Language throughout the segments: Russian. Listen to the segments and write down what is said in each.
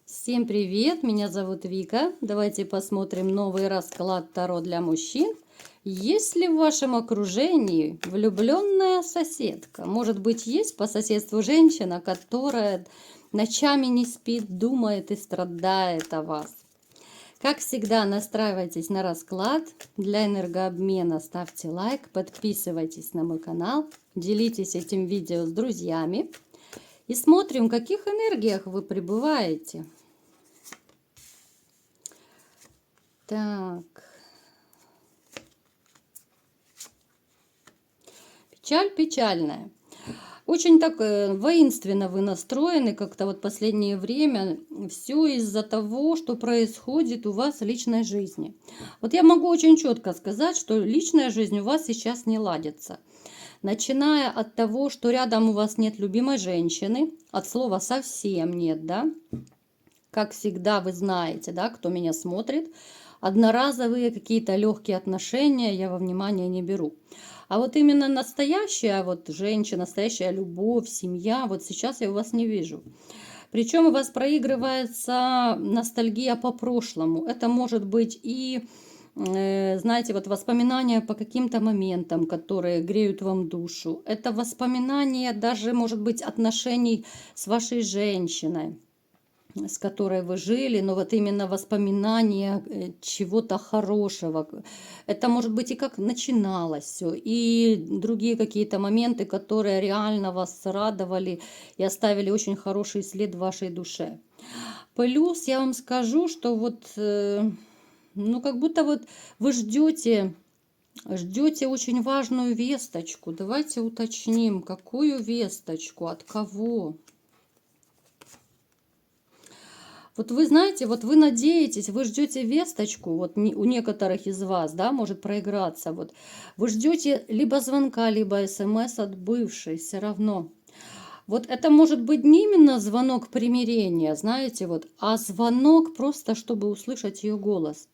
Всем привет, меня зовут Вика. Давайте посмотрим новый расклад Таро для мужчин. Есть ли в вашем окружении влюбленная соседка? Может быть, есть по соседству женщина, которая ночами не спит, думает и страдает о вас? Как всегда, настраивайтесь на расклад. Для энергообмена ставьте лайк, подписывайтесь на мой канал, делитесь этим видео с друзьями. И смотрим, в каких энергиях вы пребываете. Так. Печаль печальная. Очень так воинственно вы настроены как-то вот последнее время. Все из-за того, что происходит у вас в личной жизни. Вот я могу очень четко сказать, что личная жизнь у вас сейчас не ладится. Начиная от того, что рядом у вас нет любимой женщины, от слова совсем нет, да? Как всегда вы знаете, да, кто меня смотрит, одноразовые какие-то легкие отношения я во внимание не беру. А вот именно настоящая вот женщина, настоящая любовь, семья, вот сейчас я у вас не вижу. Причем у вас проигрывается ностальгия по прошлому. Это может быть и, знаете, вот воспоминания по каким-то моментам, которые греют вам душу. Это воспоминания даже, может быть, отношений с вашей женщиной, с которой вы жили, но вот именно воспоминания чего-то хорошего. Это может быть и как начиналось все, и другие какие-то моменты, которые реально вас радовали и оставили очень хороший след в вашей душе. Плюс я вам скажу, что вот, ну как будто вот вы ждете очень важную весточку. Давайте уточним, какую весточку, от кого. Вот вы знаете, вот вы надеетесь, вы ждете весточку, вот у некоторых из вас, да, может проиграться, вот вы ждете либо звонка, либо смс от бывшей, все равно. Вот это может быть не именно звонок примирения, знаете, вот, а звонок просто, чтобы услышать ее голос.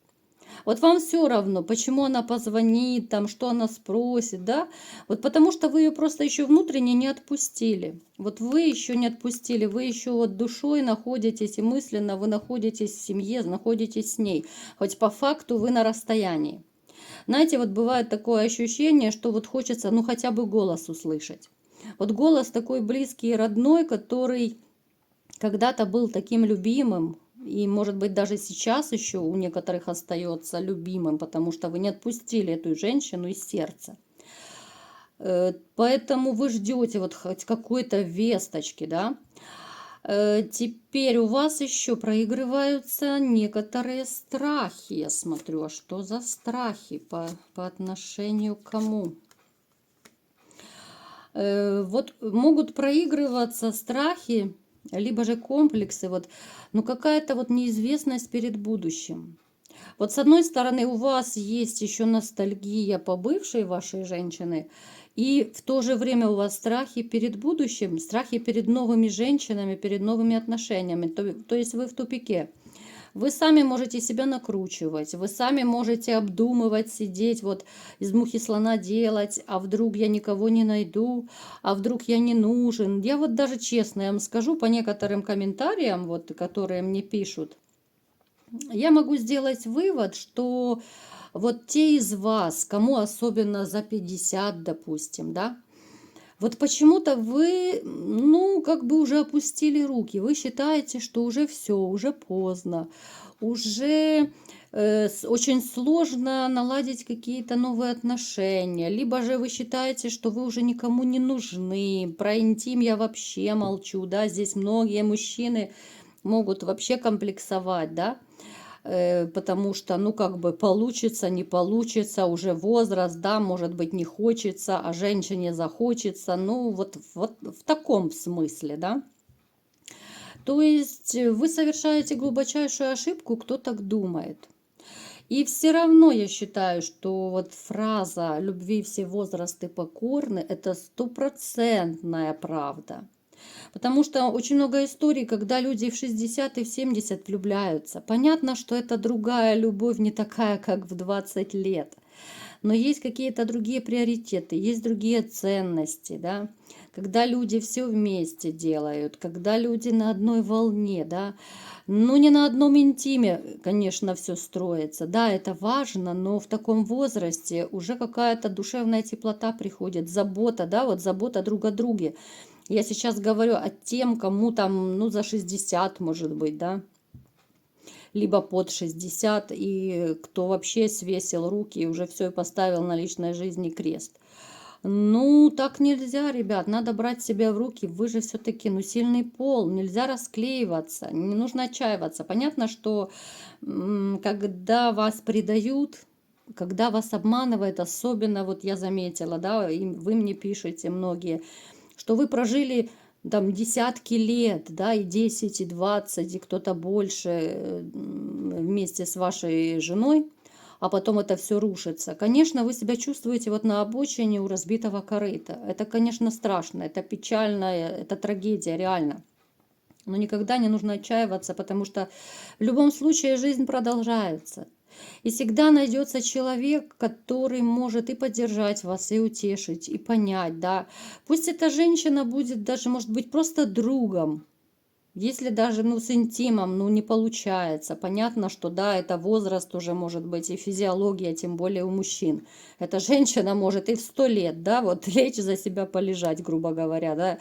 Вот вам все равно, почему она позвонит, там, что она спросит, да? Вот потому что вы ее просто еще внутренне не отпустили. Вот вы еще не отпустили, вы еще вот душой находитесь и мысленно вы находитесь в семье, находитесь с ней. Хоть по факту вы на расстоянии. Знаете, вот бывает такое ощущение, что вот хочется, ну, хотя бы голос услышать. Вот голос такой близкий и родной, который когда-то был таким любимым, и, может быть, даже сейчас еще у некоторых остается любимым, потому что вы не отпустили эту женщину из сердца. Поэтому вы ждете вот хоть какой-то весточки, да. Теперь у вас еще проигрываются некоторые страхи. Я смотрю, а что за страхи по отношению к кому? Вот могут проигрываться страхи, либо же комплексы, вот, но какая-то вот неизвестность перед будущим. Вот с одной стороны у вас есть еще ностальгия по бывшей вашей женщины, и в то же время у вас страхи перед будущим, страхи перед новыми женщинами, перед новыми отношениями, то есть вы в тупике. Вы сами можете себя накручивать, вы сами можете обдумывать, сидеть, вот из мухи слона делать, а вдруг я никого не найду, а вдруг я не нужен. Я вот даже честно я вам скажу по некоторым комментариям, вот, которые мне пишут, я могу сделать вывод, что вот те из вас, кому особенно за 50, допустим, да, вот почему-то вы, ну, как бы уже опустили руки. Вы считаете, что уже все, уже поздно, уже очень сложно наладить какие-то новые отношения. Либо же вы считаете, что вы уже никому не нужны. Про интим я вообще молчу, да. Здесь многие мужчины могут вообще комплексовать, да. Потому что, ну, как бы получится, не получится, уже возраст, да, может быть, не хочется, а женщине захочется, ну, вот в таком смысле, да. То есть вы совершаете глубочайшую ошибку, кто так думает. И все равно я считаю, что вот фраза «любви все возрасты покорны» – это стопроцентная правда. Потому что очень много историй, когда люди в 60 и в 70 влюбляются. Понятно, что это другая любовь, не такая, как в 20 лет. Но есть какие-то другие приоритеты, есть другие ценности, да. когда люди все вместе делают, когда люди на одной волне, да, ну не на одном интиме, конечно, все строится, да, это важно, но в таком возрасте уже какая-то душевная теплота приходит, забота, да, вот забота друг о друге. Я сейчас говорю о тем, кому там, ну, за 60, может быть, да, либо под 60, и кто вообще свесил руки и уже все и поставил на личной жизни крест. Ну, так нельзя, ребят, надо брать себя в руки, вы же все-таки, ну, сильный пол, нельзя расклеиваться, не нужно отчаиваться. Понятно, что когда вас предают, когда вас обманывают, особенно, вот я заметила, да, и вы мне пишете многие, что вы прожили там десятки лет, да, и 10, и 20, и кто-то больше вместе с вашей женой, а потом это все рушится. Конечно, вы себя чувствуете вот на обочине у разбитого корыта. Это, конечно, страшно, это печально, это трагедия, реально. Но никогда не нужно отчаиваться, потому что в любом случае жизнь продолжается. И всегда найдется человек, который может и поддержать вас, и утешить, и понять, да. Пусть эта женщина будет даже, может быть, просто другом. Если даже, ну, с интимом, ну, не получается. Понятно, что, да, это возраст уже может быть, и физиология, тем более у мужчин. Эта женщина может и в 100 лет, да, вот лечь за себя полежать, грубо говоря, да,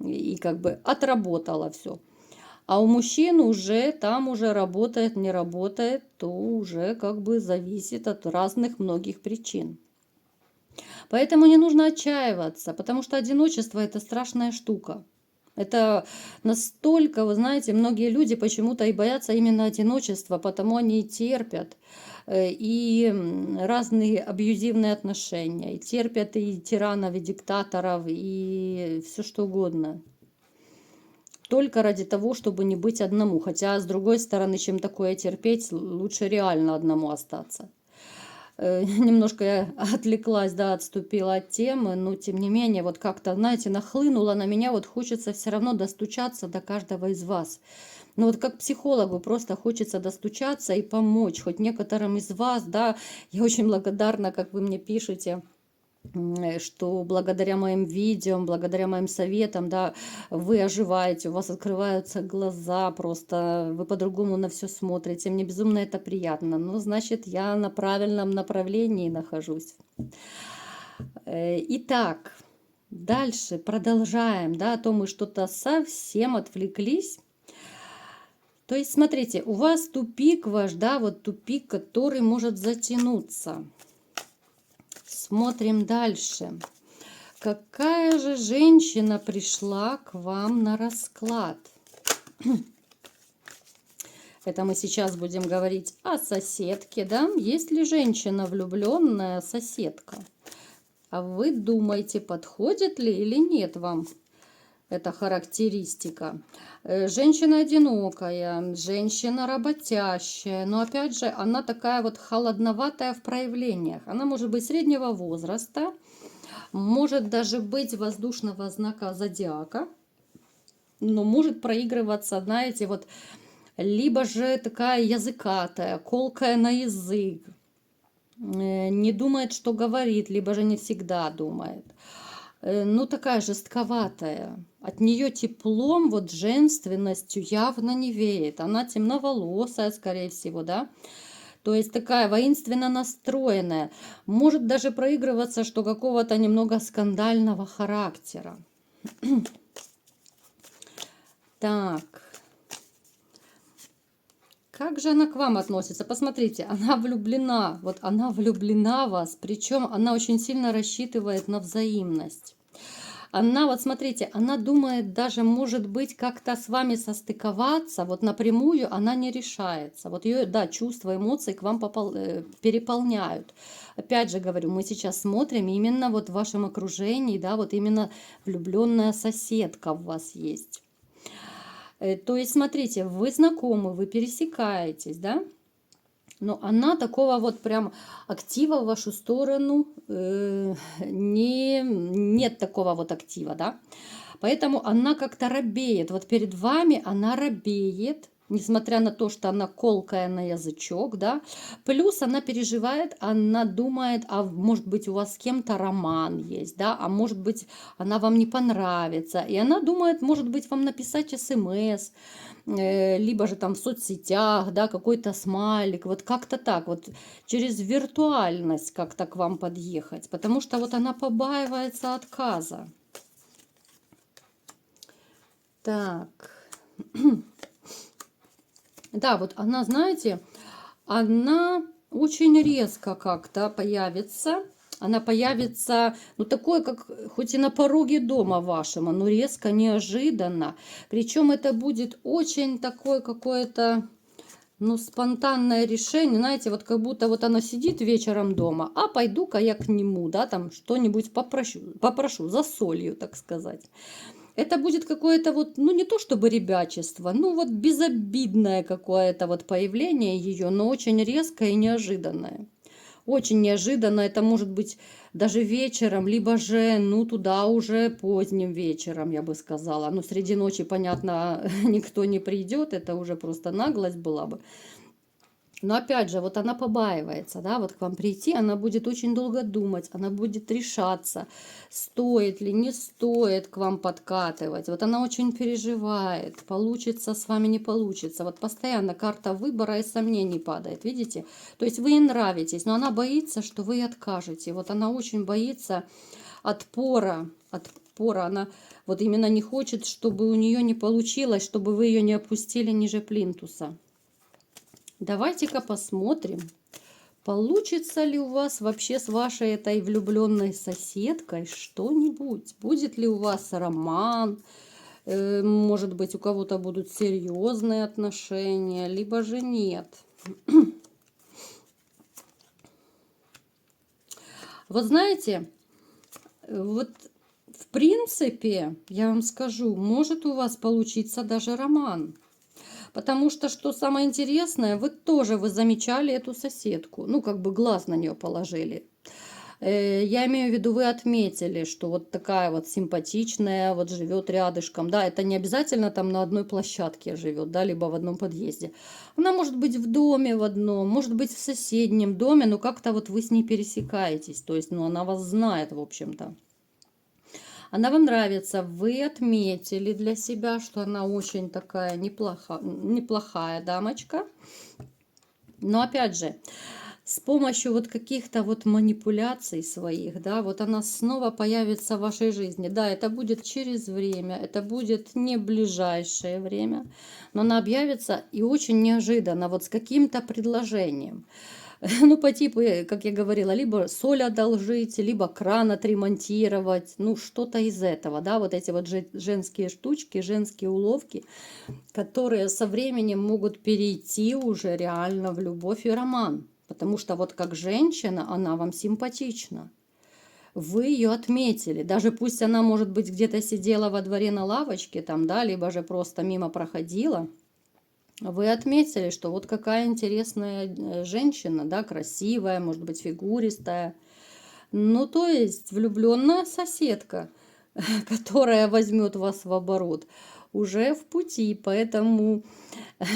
и как бы отработала все. А у мужчин уже там уже работает, не работает, то уже как бы зависит от разных многих причин. Поэтому не нужно отчаиваться, потому что одиночество это страшная штука. Это настолько, вы знаете, многие люди почему-то и боятся именно одиночества, потому они и терпят и разные абьюзивные отношения, и терпят и тиранов, и диктаторов, и все что угодно. Только ради того, чтобы не быть одному. Хотя, с другой стороны, чем такое терпеть, лучше реально одному остаться. Немножко я отвлеклась, да, отступила от темы, но тем не менее, вот как-то, знаете, нахлынуло на меня, вот хочется все равно достучаться до каждого из вас. Ну вот как психологу просто хочется достучаться и помочь хоть некоторым из вас, да. Я очень благодарна, как вы мне пишете, что благодаря моим видео, благодаря моим советам, да, вы оживаете, у вас открываются глаза, просто вы по-другому на все смотрите. Мне безумно это приятно. Ну, значит, я на правильном направлении нахожусь. Итак, дальше продолжаем, да, а то мы что-то совсем отвлеклись. То есть, смотрите, у вас тупик ваш, да, вот тупик, который может затянуться. Смотрим дальше. Какая же женщина пришла к вам на расклад? Это мы сейчас будем говорить о соседке, да? Есть ли женщина влюбленная соседка? А вы думаете, подходит ли или нет вам эта характеристика? Женщина одинокая, женщина работящая, но опять же, она такая вот холодноватая в проявлениях. Она может быть среднего возраста, может даже быть воздушного знака зодиака, но может проигрываться, знаете, вот либо же такая языкатая, колкая на язык, не думает, что говорит, либо же не всегда думает. Ну, такая жестковатая. От нее теплом, вот женственностью явно не веет. Она темноволосая, скорее всего, да. То есть такая воинственно настроенная. Может даже проигрываться, что какого-то немного скандального характера. Так. Как же она к вам относится? Посмотрите, она влюблена. Вот она влюблена в вас. Причем она очень сильно рассчитывает на взаимность. Она, вот смотрите, она думает даже, может быть, как-то с вами состыковаться, вот напрямую она не решается. Вот ее, да, чувства, эмоции к вам переполняют. Опять же говорю, мы сейчас смотрим именно вот в вашем окружении, да, вот именно влюбленная соседка у вас есть. То есть, смотрите, вы знакомы, вы пересекаетесь, да? Но она такого вот прям актива в вашу сторону, нет такого вот актива, да. Поэтому она как-то робеет. Вот перед вами она робеет, несмотря на то, что она колкая на язычок, да, плюс она переживает, она думает, а может быть у вас с кем-то роман есть, да, а может быть она вам не понравится, и она думает, может быть вам написать смс, либо же там в соцсетях, да, какой-то смайлик, вот как-то так, вот через виртуальность как-то к вам подъехать, потому что вот она побаивается отказа. Так, да, вот она, знаете, она очень резко как-то появится. Она появится, ну, такое, как хоть и на пороге дома вашего, но резко, неожиданно. Причем это будет очень такое какое-то, ну, спонтанное решение. Знаете, вот как будто вот она сидит вечером дома, а пойду-ка я к нему, да, там что-нибудь попрошу за солью, так сказать. Это будет какое-то вот, ну не то чтобы ребячество, ну вот безобидное какое-то вот появление ее, но очень резкое и неожиданное. Очень неожиданно, это может быть даже вечером, либо же, ну, туда уже поздним вечером, я бы сказала. Ну, среди ночи, понятно, никто не придет, это уже просто наглость была бы. Но опять же, вот она побаивается, да, вот к вам прийти, она будет очень долго думать, она будет решаться, стоит ли, не стоит к вам подкатывать. Вот она очень переживает, получится с вами, не получится. Вот постоянно карта выбора и сомнений падает, видите? То есть вы ей нравитесь, но она боится, что вы ей откажете. Вот она очень боится отпора, она вот именно не хочет, чтобы у нее не получилось, чтобы вы ее не опустили ниже плинтуса. Давайте-ка посмотрим, получится ли у вас вообще с вашей этой влюбленной соседкой что-нибудь. Будет ли у вас роман, может быть, у кого-то будут серьезные отношения, либо же нет. Вот знаете, вот в принципе, я вам скажу, может у вас получиться даже роман. Потому что самое интересное, вы замечали эту соседку, ну, как бы глаз на нее положили. Я имею в виду, вы отметили, что вот такая вот симпатичная, вот живет рядышком, да, это не обязательно там на одной площадке живет, да, либо в одном подъезде. Она может быть в доме в одном, может быть в соседнем доме, но как-то вот вы с ней пересекаетесь, то есть, ну, она вас знает, в общем-то. Она вам нравится, вы отметили для себя, что она очень такая неплохая дамочка. Но опять же, с помощью вот каких-то вот манипуляций своих, да, вот она снова появится в вашей жизни. Да, это будет через время, это будет не ближайшее время, но она объявится и очень неожиданно, вот с каким-то предложением. Ну, по типу, как я говорила, либо соль одолжить, либо кран отремонтировать, ну, что-то из этого, да, вот эти вот женские штучки, женские уловки, которые со временем могут перейти уже реально в любовь и роман. Потому что вот как женщина, она вам симпатична. Вы ее отметили. Даже пусть она, может быть, где-то сидела во дворе на лавочке, там, да, либо же просто мимо проходила. Вы отметили, что вот какая интересная женщина, да, красивая, может быть, фигуристая. Ну, то есть влюбленная соседка, которая возьмет вас в оборот, уже в пути. Поэтому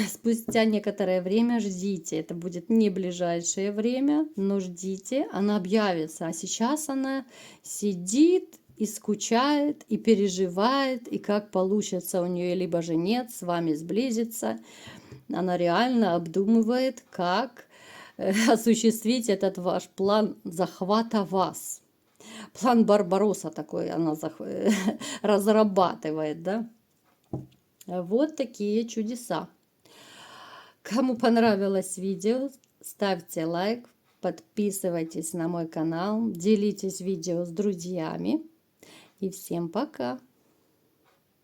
спустя некоторое время ждите. Это будет не ближайшее время, но ждите, она объявится. А сейчас она сидит и скучает, и переживает, и как получится у нее, либо же нет, с вами сблизиться. Она реально обдумывает, как осуществить этот ваш план захвата вас. План Барбаросса такой она разрабатывает, да? Вот такие чудеса. Кому понравилось видео, ставьте лайк, подписывайтесь на мой канал, делитесь видео с друзьями. И всем пока!